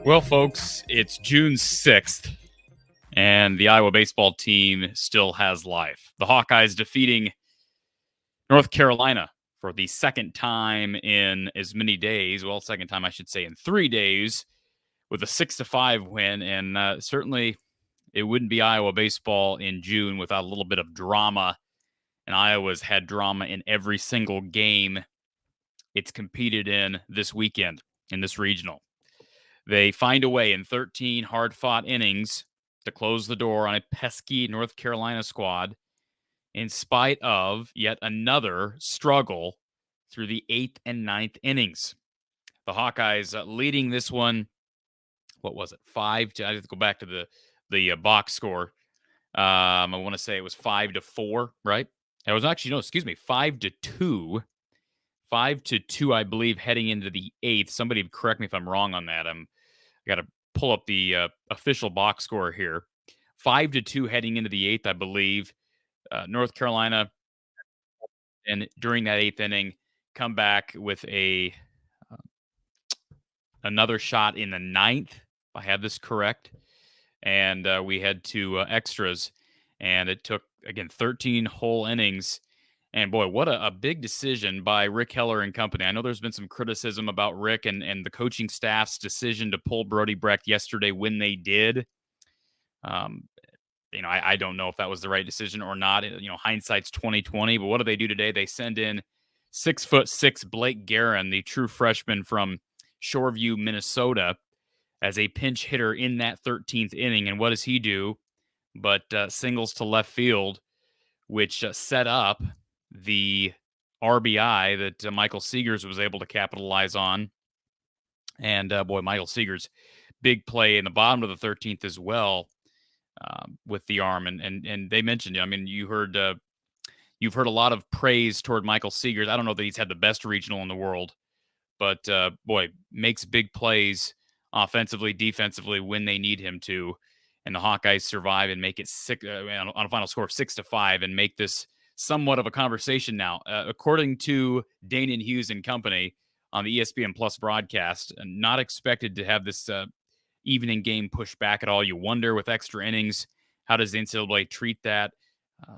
Well, folks, it's June 6th, and the Iowa baseball team still has life. The Hawkeyes defeating North Carolina for the second time in as many days. Well, second time, I should say, in 3 days with a 6-5 win. And certainly it wouldn't be Iowa baseball in June without a little bit of drama. And Iowa's had drama in every single game it's competed in this weekend in this regional. They find a way in 13 hard-fought innings to close the door on a pesky North Carolina squad in spite of yet another struggle through the 8th and 9th innings. The Hawkeyes leading this one, what was it, 5 to, I have to go back to the box score. I want to say it was 5-4, right? It was actually, no, excuse me, 5-2. 5-2, I believe, heading into the 8th. Somebody correct me if I'm wrong on that. I got to pull up the official box score here. 5-2 heading into the 8th, I believe. North Carolina, and during that 8th inning, come back with another shot in the 9th, if I have this correct. And we had 2 extras, and it took, again, 13 whole innings. And boy, what a big decision by Rick Heller and company. I know there's been some criticism about Rick and the coaching staff's decision to pull Brody Brecht yesterday when they did. I don't know if that was the right decision or not. Hindsight's 2020. But what do they do today? They send in 6'6" Blake Guerin, the true freshman from Shoreview, Minnesota, as a pinch hitter in that 13th inning. And what does he do? But singles to left field, which set up the RBI that Michael Seegers was able to capitalize on. And Michael Seegers, big play in the bottom of the 13th as well with the arm. And they mentioned, you've heard a lot of praise toward Michael Seegers. I don't know that he's had the best regional in the world, but makes big plays offensively, defensively when they need him to. And the Hawkeyes survive and make it on a final score of 6-5 and make this somewhat of a conversation now. According to Dana Hughes and company on the ESPN Plus broadcast, not expected to have this evening game pushed back at all. You wonder with extra innings, how does the NCAA treat that? I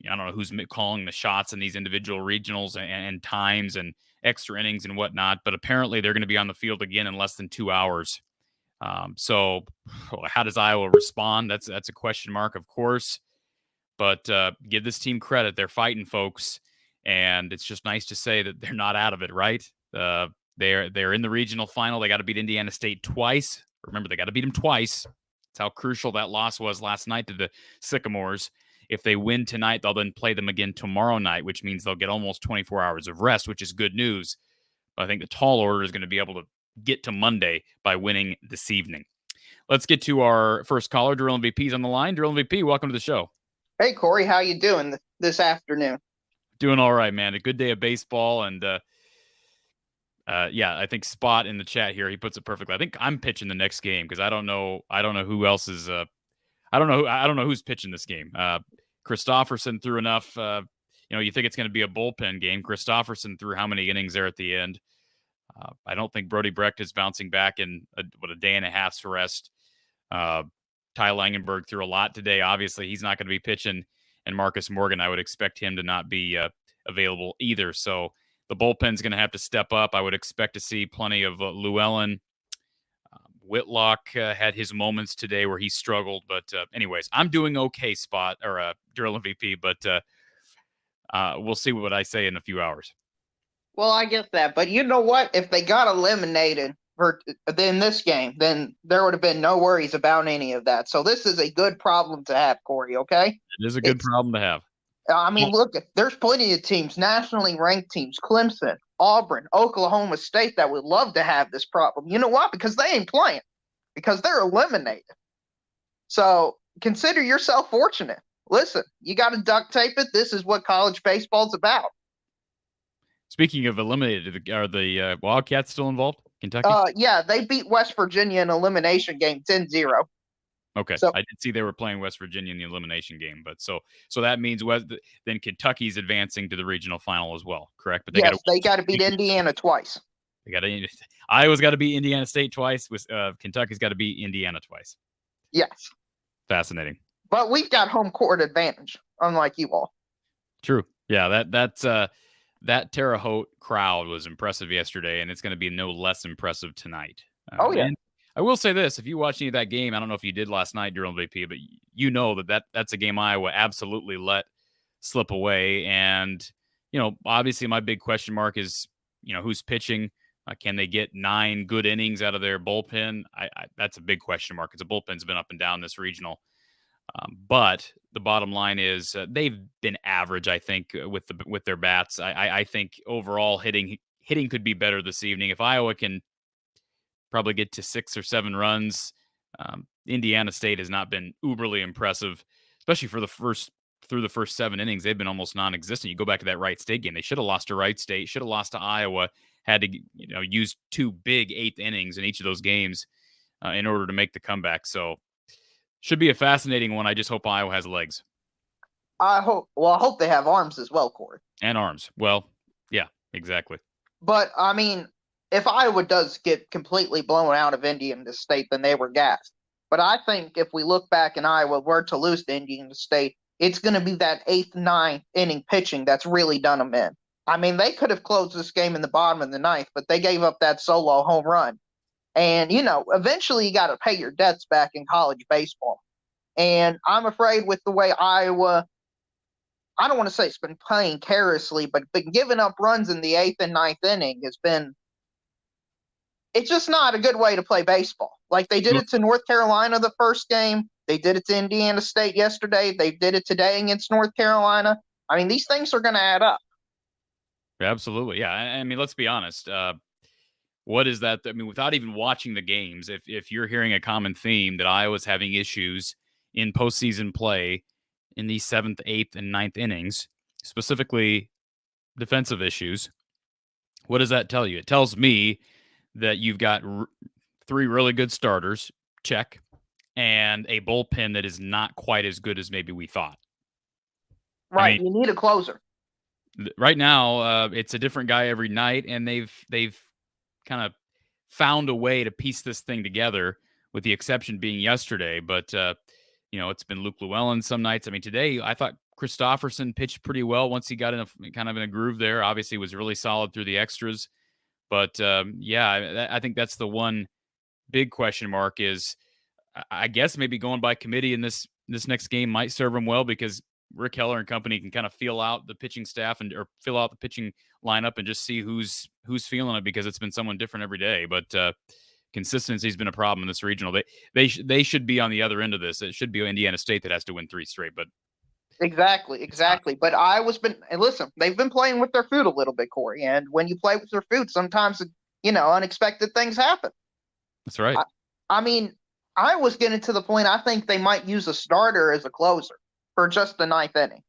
don't know who's calling the shots in these individual regionals and times and extra innings and whatnot, but apparently they're going to be on the field again in less than 2 hours. So how does Iowa respond? That's a question mark, of course. But give this team credit. They're fighting, folks. And it's just nice to say that they're not out of it, right? They're in the regional final. They got to beat Indiana State twice. Remember, they got to beat them twice. That's how crucial that loss was last night to the Sycamores. If they win tonight, they'll then play them again tomorrow night, which means they'll get almost 24 hours of rest, which is good news. But I think the tall order is going to be able to get to Monday by winning this evening. Let's get to our first caller. Drill MVP's on the line. Drill MVP, welcome to the show. Hey, Corey, how you doing this afternoon? Doing all right, man. A good day of baseball, and I think Spot in the chat here, he puts it perfectly. I think I'm pitching the next game because I don't know who else is. I don't know who's pitching this game. Christopherson threw enough. You think it's going to be a bullpen game. Christopherson threw how many innings there at the end? I don't think Brody Brecht is bouncing back in a day and a half's rest. Ty Langenberg threw a lot today. Obviously, he's not going to be pitching. And Marcus Morgan, I would expect him to not be available either. So the bullpen's going to have to step up. I would expect to see plenty of Llewellyn. Whitlock had his moments today where he struggled. But anyways, I'm doing okay, Spot, or Drill MVP. But we'll see what I say in a few hours. Well, I get that. But you know what? If they got eliminated in this game, then there would have been no worries about any of that. So this is a good problem to have, Corey, okay? It is a good problem to have. Look, there's plenty of teams, nationally ranked teams, Clemson, Auburn, Oklahoma State, that would love to have this problem. You know what? Because they ain't playing. Because they're eliminated. So consider yourself fortunate. Listen, you got to duct tape it. This is what college baseball's about. Speaking of eliminated, are the Wildcats still involved? Kentucky? Yeah, they beat West Virginia in elimination game 10-0. Okay, so I did see they were playing West Virginia in the elimination game, but so that means then Kentucky's advancing to the regional final as well, correct? But they got to beat Indiana twice. Iowa's got to beat Indiana State twice. Kentucky's got to beat Indiana twice. Yes. Fascinating. But we've got home court advantage, unlike you all. True. Yeah, that Terre Haute crowd was impressive yesterday, and it's going to be no less impressive tonight. Oh, yeah. And I will say this: if you watch any of that game, I don't know if you did last night during VP, but you know that's a game Iowa absolutely let slip away. And obviously, my big question mark is who's pitching. Can they get 9 good innings out of their bullpen? That's a big question mark because the bullpen's been up and down this regional. But the bottom line is they've been average, I think, with their bats. I think overall hitting could be better this evening. If Iowa can probably get to 6 or 7 runs, Indiana State has not been uberly impressive, especially through the first 7 innings. They've been almost non-existent. You go back to that Wright State game. They should have lost to Wright State, should have lost to Iowa, had to use 2 big 8th innings in each of those games in order to make the comeback. So should be a fascinating one. I just hope Iowa has legs. I hope they have arms as well, Corey. And arms. Well, yeah, exactly. But, I mean, if Iowa does get completely blown out of Indiana State, then they were gassed. But I think if we look back and Iowa were to lose to Indiana State, it's going to be that 8th, 9th inning pitching that's really done them in. I mean, they could have closed this game in the bottom of the 9th, but they gave up that solo home run. And, eventually you got to pay your debts back in college baseball. And I'm afraid with the way Iowa, I don't want to say it's been playing carelessly, but been giving up runs in the 8th and 9th inning it's just not a good way to play baseball. Like they did it to North Carolina the first game. They did it to Indiana State yesterday. They did it today against North Carolina. I mean, these things are going to add up. Absolutely. Yeah. I mean, let's be honest. What is that? I mean, without even watching the games, if you're hearing a common theme that Iowa's having issues in postseason play in the 7th, 8th, and 9th innings, specifically defensive issues, what does that tell you? It tells me that you've got 3 really good starters, check, and a bullpen that is not quite as good as maybe we thought. Right. I mean, you need a closer. Right now, it's a different guy every night, and they've kind of found a way to piece this thing together, with the exception being yesterday. But, it's been Luke Llewellyn some nights. I mean, today I thought Christopherson pitched pretty well once he got in a groove there. Obviously, was really solid through the extras. But, I think that's the one big question mark is, I guess maybe going by committee in this next game might serve him well because Rick Heller and company can kind of feel out the pitching staff or fill out the pitching lineup and just see who's feeling it because it's been someone different every day. But consistency's been a problem in this regional. They should be on the other end of this. It should be Indiana State that has to win 3 straight. But exactly. But listen, they've been playing with their food a little bit, Corey. And when you play with their food, sometimes unexpected things happen. That's right. I mean, I was getting to the point I think they might use a starter as a closer for just the 9th inning.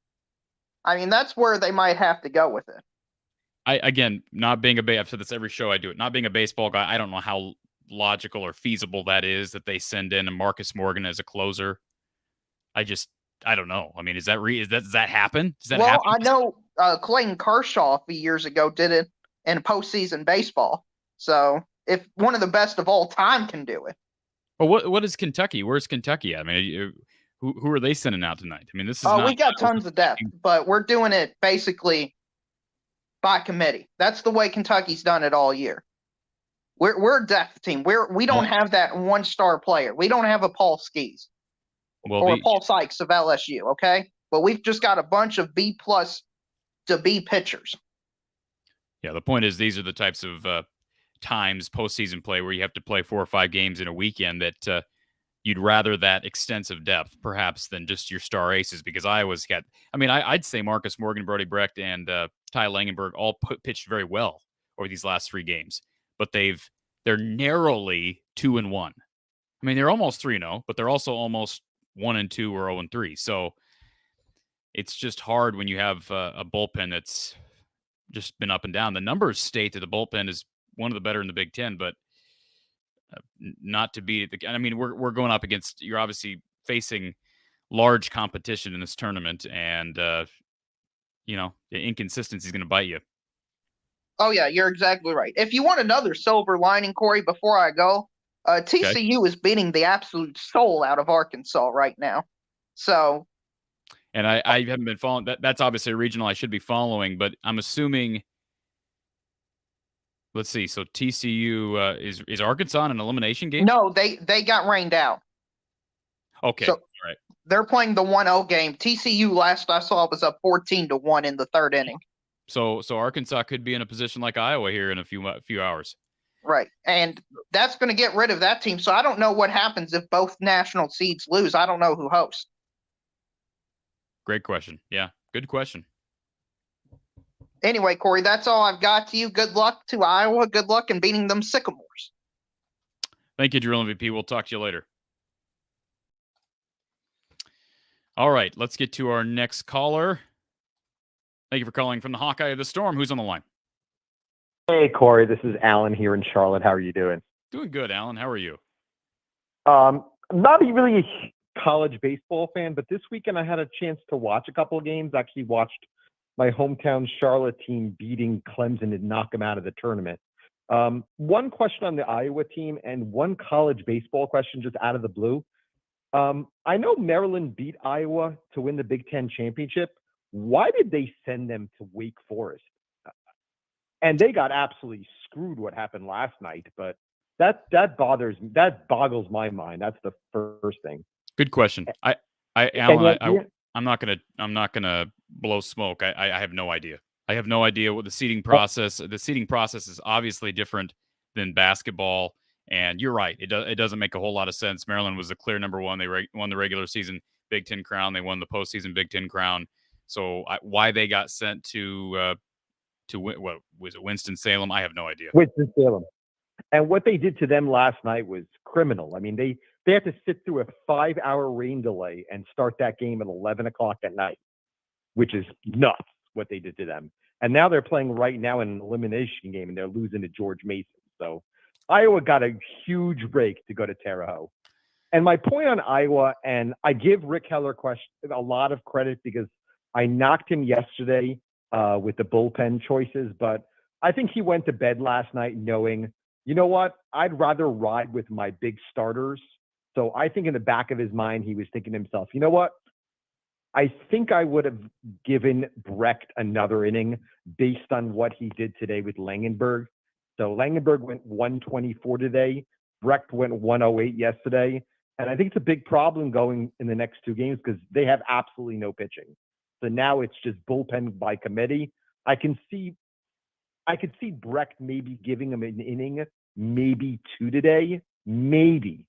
I mean, that's where they might have to go with it. Again, not being I've said this every show I do it, not being a baseball guy, I don't know how logical or feasible that is that they send in a Marcus Morgan as a closer. I don't know. I mean, does that happen? Does that happen? I know Clayton Kershaw a few years ago did it in postseason baseball. So if one of the best of all time can do it. Well, what is Kentucky? Where's Kentucky at? I mean, who are they sending out tonight? I mean, this is we got tons of depth, but we're doing it basically by committee. That's the way Kentucky's done it all year. We're a depth team. We don't have that 1-star player. We don't have a Paul Skees or Paul Sykes of LSU, okay? But we've just got a bunch of B+ to B pitchers. Yeah, the point is these are the types of times postseason play where you have to play 4 or 5 games in a weekend that you'd rather that extensive depth perhaps than just your star aces because Iowa's got – I mean, I'd say Marcus Morgan, Brody Brecht, and Ty Langenberg all pitched very well over these last 3 games, but they're narrowly 2-1. I mean, they're almost 3-0, but they're also almost 1-2 or 0-3. So it's just hard when you have a bullpen that's just been up and down. The numbers state that the bullpen is one of the better in the Big Ten, but not to be I mean, we're going up against, you're obviously facing large competition in this tournament, and the inconsistency is going to bite you. Oh yeah, you're exactly right. If you want another silver lining, Corey, before I go, Okay. TCU is beating the absolute soul out of Arkansas right now. So, And I haven't been following that. That's obviously a regional I should be following, but I'm assuming. Let's see. So TCU is Arkansas in an elimination game? no, they got rained out. Okay. So All right. they're playing the 1-0 game. TCU last I saw was up 14-1 in the third inning. So Arkansas could be in a position like Iowa here in a few hours. Right. And that's going to get rid of that team. So I don't know what happens if both national seeds lose. I don't know who hosts. Great question. Yeah, good question. Anyway, Corey, that's all I've got to you. Good luck to Iowa. Good luck in beating them Sycamores. Thank you, Drill MVP. We'll talk to you later. All right, let's get to our next caller. Thank you for calling from the Hawkeye of the Storm. Who's on the line? Hey, Corey. This is Alan here in Charlotte. How are you doing? Doing good, Alan. How are you? I'm not really a college baseball fan, but this weekend I had a chance to watch a couple of games. Actually watched my hometown Charlotte team beating Clemson and knock them out of the tournament. One question on the Iowa team and one college baseball question just out of the blue. I know Maryland beat Iowa to win the Big Ten championship. Why did they send them to Wake Forest? And they got absolutely screwed what happened last night, but that boggles my mind. That's the first thing. Good question. Alan, I'm not gonna blow smoke. I have no idea. I have no idea what the seeding process. The seeding process is obviously different than basketball. And you're right. It doesn't make a whole lot of sense. Maryland was the clear number one. They won the regular season Big Ten crown. They won the postseason Big Ten crown. So why they got sent to what was it, Winston-Salem? I have no idea. Winston-Salem. And what they did to them last night was criminal. I mean, they had to sit through a 5-hour rain delay and start that game at 11 o'clock at night, which is nuts what they did to them. And now they're playing right now in an elimination game, and they're losing to George Mason. So Iowa got a huge break to go to Terre Haute. And my point on Iowa, and I give Rick Heller a lot of credit because I knocked him yesterday with the bullpen choices, but I think he went to bed last night knowing, you know what, I'd rather ride with my big starters. So I think in the back of his mind, he was thinking to himself, you know what, I think I would have given Brecht another inning based on what he did today with Langenberg. So Langenberg went 124 today. Brecht went 108 yesterday. And I think it's a big problem going in the next two games because they have absolutely no pitching. So now it's just bullpen by committee. I could see Brecht maybe giving him an inning, maybe two today, maybe.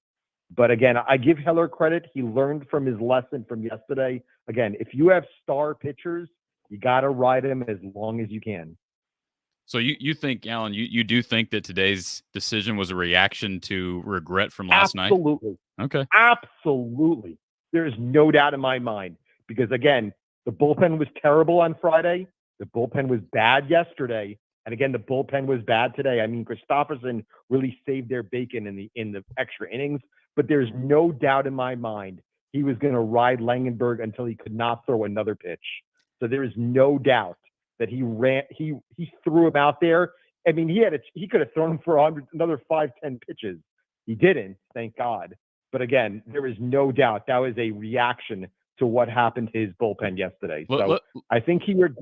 But again, I give Heller credit. He learned from his lesson from yesterday. Again, if you have star pitchers, you got to ride them as long as you can. So you think, Alan, you do think that today's decision was a reaction to regret from last night? Absolutely. Okay. Absolutely. There's no doubt in my mind. Because again, the bullpen was terrible on Friday. The bullpen was bad yesterday. And again, the bullpen was bad today. I mean, Christopherson really saved their bacon in the extra innings. But there's no doubt in my mind he was going to ride Langenberg until he could not throw another pitch. So there is no doubt that he threw him out there. I mean, he could have thrown him for another 5-10 pitches. He didn't, thank God. But again, there is no doubt that was a reaction to what happened to his bullpen yesterday. I think he would.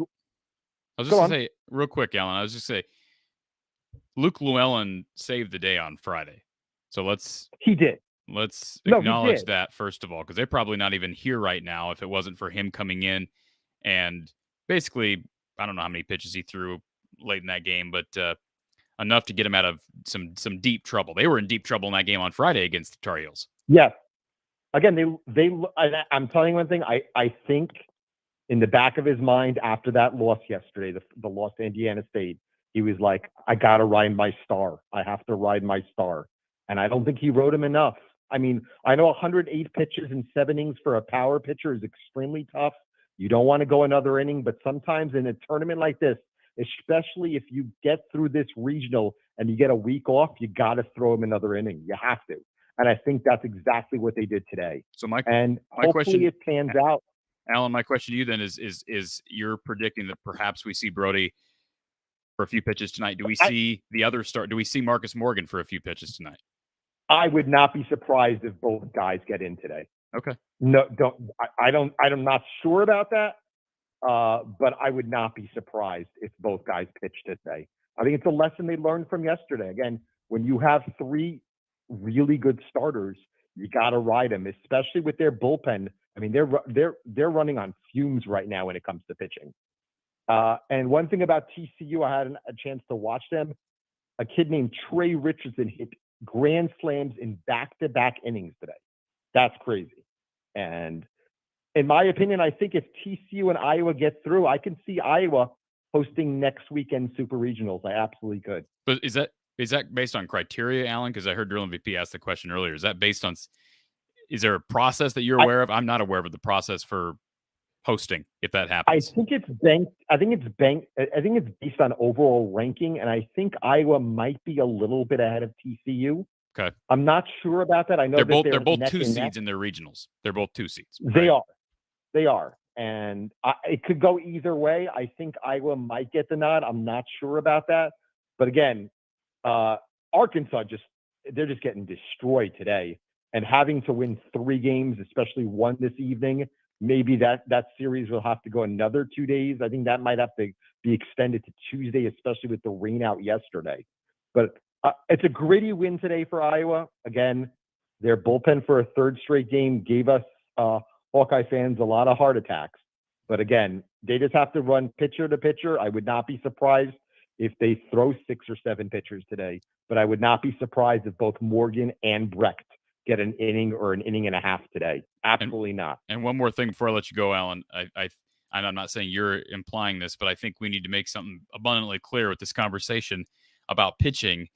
I was just going to say, real quick, Alan, I was just going to say, Luke Llewellyn saved the day on Friday. So let's acknowledge that, first of all, because they're probably not even here right now if it wasn't for him coming in and basically, I don't know how many pitches he threw late in that game, but enough to get him out of some deep trouble. They were in deep trouble in that game on Friday against the Tar Heels. Yes. Again, I'm telling you one thing. I think in the back of his mind after that loss yesterday, the loss to Indiana State, he was like, I got to ride my star. I have to ride my star. And I don't think he rode him enough. I mean, I know 108 pitches in 7 innings for a power pitcher is extremely tough. You don't want to go another inning, but sometimes in a tournament like this, especially if you get through this regional and you get a week off, you got to throw him another inning. You have to. And I think that's exactly what they did today. So hopefully question, it pans out. Alan, my question to you then is you're predicting that perhaps we see Brody for a few pitches tonight? Do we see the other start? Do we see Marcus Morgan for a few pitches tonight? I would not be surprised if both guys get in today. Okay. No, don't. I'm not sure about that. But I would not be surprised if both guys pitch today. I think it's a lesson they learned from yesterday. Again, when you have three really good starters, you got to ride them, especially with their bullpen. I mean, they're running on fumes right now when it comes to pitching. And one thing about TCU, I had a chance to watch them. A kid named Trey Richardson hit grand slams in back-to-back innings today. That's crazy. And in my opinion, I think if TCU and Iowa get through, I can see Iowa hosting next weekend Super Regionals. I absolutely could. But is that based on criteria, Alan? Because I heard Drill MVP ask the question earlier. Is that based on? Is there a process that you're aware of? I'm not aware of the process for hosting if that happens. I think it's based on overall ranking, and I think Iowa might be a little bit ahead of TCU. Okay. I'm not sure about that. I know they're both 2 seeds in their regionals. They're both 2 seeds. Right? They are. And it could go either way. I think Iowa might get the nod. I'm not sure about that. But again, Arkansas they're just getting destroyed today. And having to win 3 games, especially one this evening, maybe that series will have to go another 2 days. I think that might have to be extended to Tuesday, especially with the rain out yesterday. But it's a gritty win today for Iowa. Again, their bullpen for a 3rd straight game gave us Hawkeye fans a lot of heart attacks. But again, they just have to run pitcher to pitcher. I would not be surprised if they throw 6 or 7 pitchers today. But I would not be surprised if both Morgan and Brecht get an inning or an inning and a half today. Absolutely not. And one more thing before I let you go, Alan. I'm not saying you're implying this, but I think we need to make something abundantly clear with this conversation about pitching.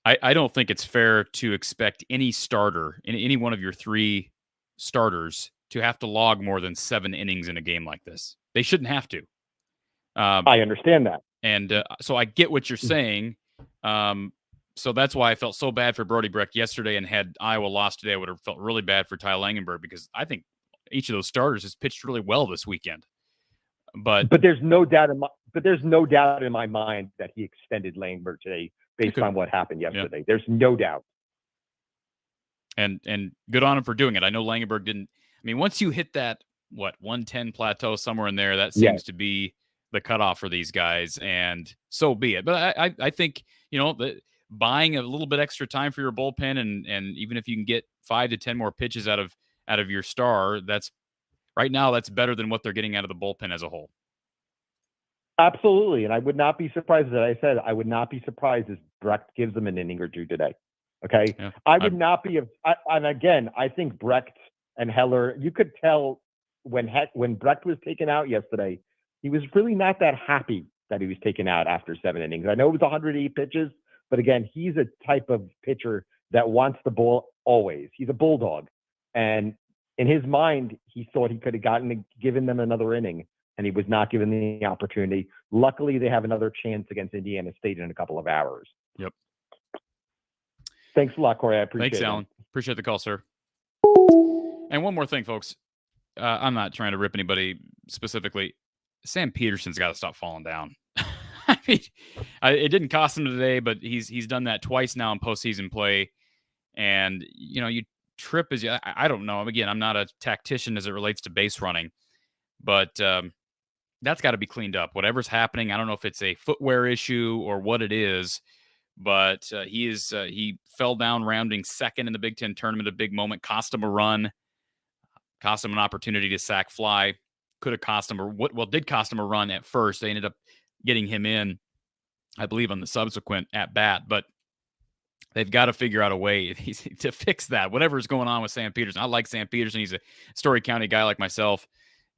I don't think it's fair to expect any starter in any one of your 3 starters to have to log more than 7 innings in a game like this. They shouldn't have to. I understand that. And so I get what you're saying. So that's why I felt so bad for Brody Brecht yesterday, and had Iowa lost today, I would have felt really bad for Ty Langenberg, because I think each of those starters has pitched really well this weekend. But there's no doubt in my mind that he extended Langenberg today based on what happened yesterday. Yeah. There's no doubt. And good on him for doing it. I know Langenberg didn't. I mean, once you hit that 110 plateau somewhere in there, that seems to be the cutoff for these guys, and so be it. But I think buying a little bit extra time for your bullpen, and even if you can get 5 to 10 more pitches out of your star, that's better than what they're getting out of the bullpen as a whole. Absolutely. And I would not be surprised, as I said, I would not be surprised if Brecht gives them an inning or 2 today. Okay. Yeah, I would not be. And again, I think Brecht and Heller, you could tell when Brecht was taken out yesterday, he was really not that happy that he was taken out after 7 innings. I know it was 108 pitches, but again, he's a type of pitcher that wants the ball always. He's a bulldog. And in his mind, he thought he could have given them another inning, and he was not given the opportunity. Luckily, they have another chance against Indiana State in a couple of hours. Yep. Thanks a lot, Corey. I appreciate it. Thanks, Alan. Appreciate the call, sir. And one more thing, folks. I'm not trying to rip anybody specifically. Sam Peterson's got to stop falling down. I mean, it didn't cost him today, but he's done that twice now in postseason play. And, you trip as I don't know. Again, I'm not a tactician as it relates to base running, but that's got to be cleaned up. Whatever's happening, I don't know if it's a footwear issue or what it is, but he fell down rounding second in the Big Ten tournament, a big moment, cost him a run, cost him an opportunity to sack fly, could have cost him did cost him a run at first. They ended up getting him in, I believe, on the subsequent at bat, but they've got to figure out a way to fix that. Whatever's going on with Sam Peterson. I like Sam Peterson. He's a Story County guy like myself,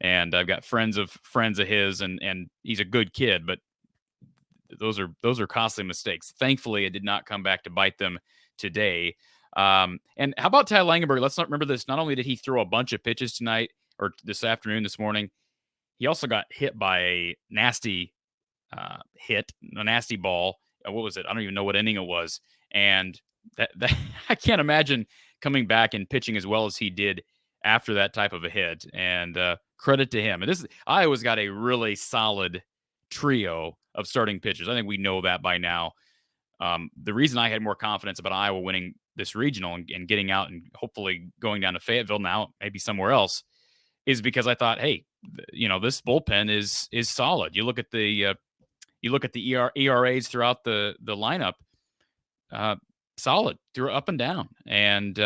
and I've got friends of his, and he's a good kid, but those are costly mistakes. Thankfully, it did not come back to bite them today. And how about Ty Langenberg? Let's not remember this. Not only did he throw a bunch of pitches tonight or this morning, he also got hit by a nasty nasty ball. What was it? I don't even know what inning it was. And that I can't imagine coming back and pitching as well as he did after that type of a hit. And credit to him. And Iowa's got a really solid trio of starting pitchers. I think we know that by now. The reason I had more confidence about Iowa winning this regional and getting out and hopefully going down to Fayetteville now, maybe somewhere else, is because I thought, hey, this bullpen is solid. You look at the ERAs throughout the lineup, solid through up and down. And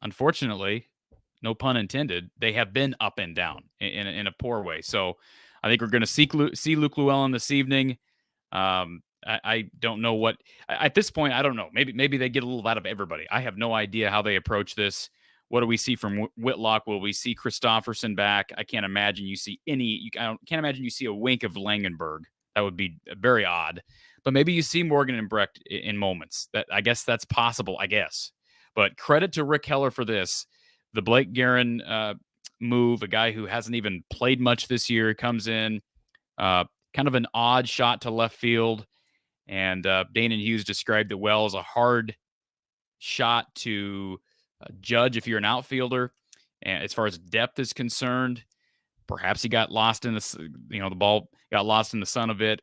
unfortunately, no pun intended, they have been up and down in a poor way. So I think we're going to see Luke Llewellyn this evening. I don't know what at this point. I don't know. Maybe they get a little out of everybody. I have no idea how they approach this. What do we see from Whitlock? Will we see Christopherson back? I can't imagine you see can't imagine you see a wink of Langenberg. That would be very odd. But maybe you see Morgan and Brecht in moments. I guess that's possible. I guess. But credit to Rick Heller for this. The Blake Guerin move, a guy who hasn't even played much this year, comes in, kind of an odd shot to left field. And Dana Hughes described it well as a hard shot to judge if you're an outfielder. And as far as depth is concerned, perhaps he got lost in the ball got lost in the sun a bit.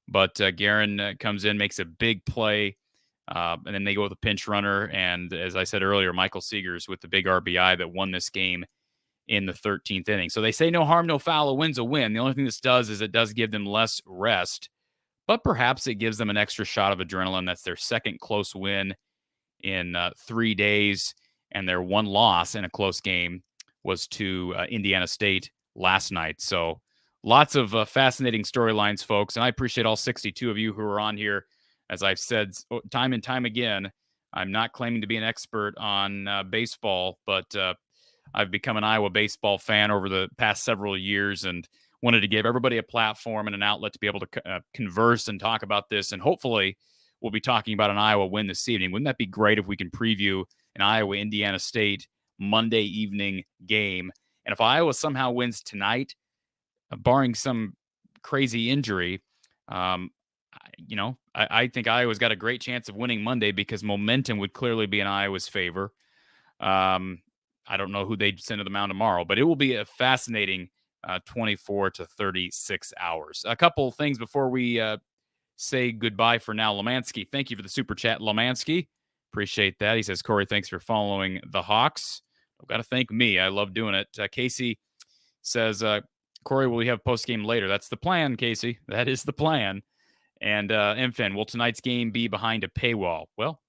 But Guerin comes in, makes a big play. And then they go with a pinch runner. And as I said earlier, Michael Seegers with the big RBI that won this game in the 13th inning. So they say no harm, no foul. A win's a win. The only thing this does is it does give them less rest, but perhaps it gives them an extra shot of adrenaline. That's their second close win in 3 days. And their one loss in a close game was to Indiana State last night. So lots of fascinating storylines, folks. And I appreciate all 62 of you who are on here. As I've said time and time again, I'm not claiming to be an expert on baseball, but I've become an Iowa baseball fan over the past several years and wanted to give everybody a platform and an outlet to be able to converse and talk about this. And hopefully we'll be talking about an Iowa win this evening. Wouldn't that be great if we can preview an Iowa-Indiana State Monday evening game? And if Iowa somehow wins tonight, barring some crazy injury, I think Iowa's got a great chance of winning Monday because momentum would clearly be in Iowa's favor. I don't know who they'd send to the mound tomorrow, but it will be a fascinating 24 to 36 hours. A couple things before we say goodbye for now. Lemansky, thank you for the super chat, Lemansky. Appreciate that. He says, Corey, thanks for following the Hawks. I've got to thank me. I love doing it. Casey says, Corey, will we have postgame later? That's the plan, Casey. That is the plan. And MFin, will tonight's game be behind a paywall? Well,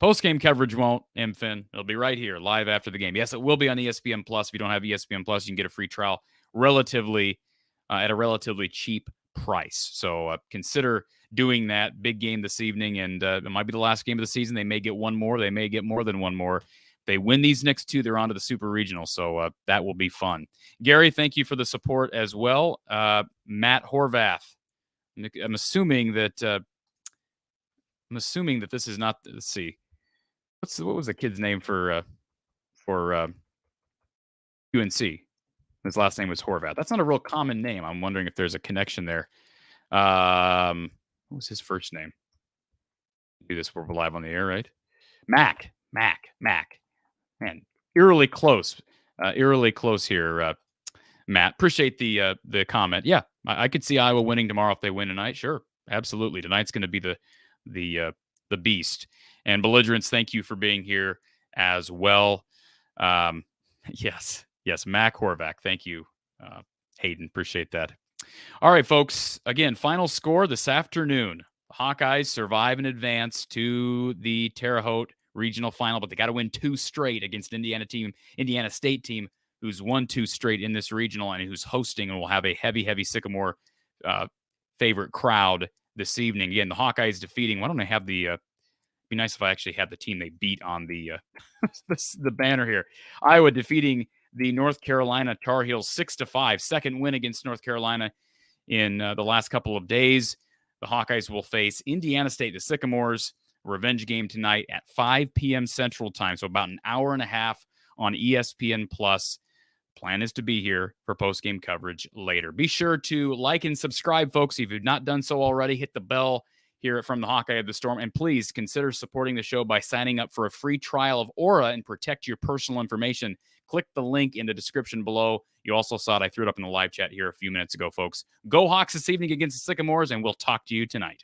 postgame coverage won't, MFin. It'll be right here, live after the game. Yes, it will be on ESPN Plus. If you don't have ESPN Plus, you can get a free trial at a relatively cheap price. So consider doing that. Big game this evening, and it might be the last game of the season. They may get one more. They may get more than one more. If they win these next two, they're on to the Super Regional, so that will be fun. Gary, thank you for the support as well. Matt Horvath. I'm assuming that this is not. Let's see. What was the kid's name for UNC? His last name was Horvath. That's not a real common name. I'm wondering if there's a connection there. What was his first name? Do this. We're live on the air, right? Mac. Man, eerily close here. Matt, appreciate the comment. Yeah, I could see Iowa winning tomorrow if they win tonight. Sure, absolutely. Tonight's going to be the beast. And belligerents, thank you for being here as well. Yes, Mac Horvath. Thank you, Hayden. Appreciate that. All right, folks. Again, final score this afternoon. The Hawkeyes survive and advance to the Terre Haute Regional Final, but they got to win 2 straight against Indiana State team, who's won 2 straight in this regional and who's hosting and will have a heavy Sycamore favorite crowd this evening. Again, the Hawkeyes defeating. Why don't I have the? Be nice if I actually had the team they beat on the the banner here. Iowa defeating the North Carolina Tar Heels 6-5, second win against North Carolina in the last couple of days. The Hawkeyes will face Indiana State, the Sycamores. Revenge game tonight at 5 p.m. Central Time, so about an hour and a half on ESPN Plus. Plan is to be here for post-game coverage later. Be sure to like and subscribe, folks. If you've not done so already, hit the bell, here from the Hawkeye of the Storm. And please consider supporting the show by signing up for a free trial of Aura and protect your personal information. Click the link in the description below. You also saw it. I threw it up in the live chat here a few minutes ago, folks. Go Hawks this evening against the Sycamores, and we'll talk to you tonight.